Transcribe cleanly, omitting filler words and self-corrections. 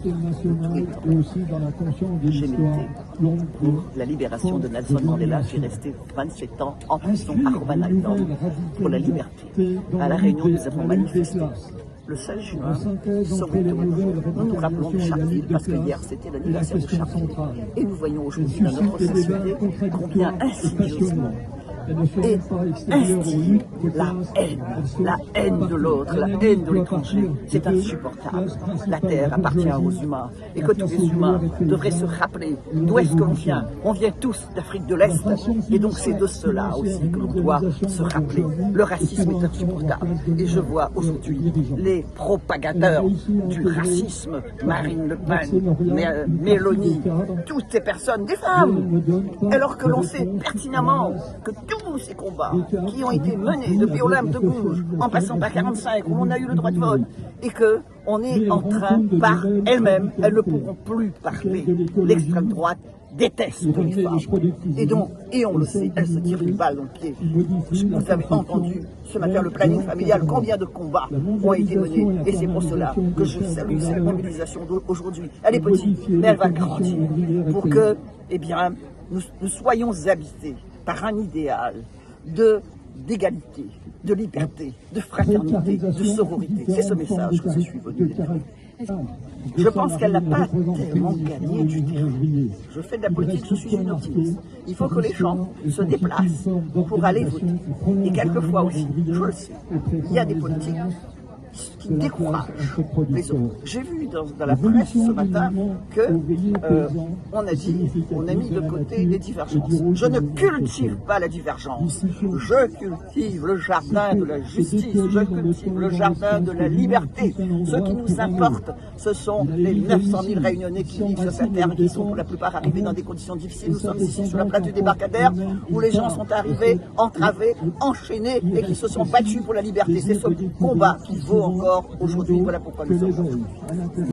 nationale et aussi dans la conscience de J'ai l'histoire milité longue pour la libération de Nelson Mandela, qui est resté 27 ans en prison à Robanalton pour la liberté. À La Réunion, nous avons manifesté. Le 16 juin, Soweto, nous nous rappelons de Sharpeville parce que hier c'était l'anniversaire de Sharpeville. Et nous voyons aujourd'hui dans notre société combien insidieusement est instillée la haine de l'autre, la haine de l'étranger. C'est insupportable. La terre appartient aux humains et que tous les humains devraient se rappeler d'où est-ce que l'on vient. On vient tous d'Afrique de l'Est et donc c'est de cela aussi que l'on doit se rappeler. Le racisme est insupportable et je vois aujourd'hui les propagateurs du racisme, Marine Le Pen, Mélanie, toutes ces personnes, des femmes, alors que l'on sait pertinemment que tous ces combats qui ont été menés depuis Olympe de Gouges, en passant par 45, où on a eu le droit de vote, et qu'on est en train, par elles-mêmes, elles ne pourront plus parler. L'extrême droite déteste les femmes. Et on le sait, elles se tirent une balle dans le pied. Vous avez entendu ce matin le planning familial, combien de combats ont été menés. Et c'est pour cela que je salue cette mobilisation d'aujourd'hui. Elle est petite, mais elle va grandir pour que, eh bien, nous soyons habités par un idéal d'égalité, de liberté, de fraternité, de sororité. C'est ce message que je suis venu déterminer. Je pense qu'elle n'a pas tellement gagné du terrain. Je fais de la politique, je suis une optimiste. Il faut que les gens se déplacent pour aller voter. Et quelquefois aussi, je le sais, il y a des politiques qui découragent les autres. J'ai vu dans la presse ce matin que on a mis de côté les divergences. Je ne cultive pas la divergence. Je cultive le jardin de la justice. Je cultive le jardin de la liberté. Ce qui nous importe, ce sont les 900 000 Réunionnais qui vivent sur cette terre, qui sont pour la plupart arrivés dans des conditions difficiles. Nous sommes ici sur la place du débarcadère où les gens sont arrivés, entravés, enchaînés et qui se sont battus pour la liberté. C'est ce combat qui vaut encore aujourd'hui. Voilà pourquoi nous sommes là.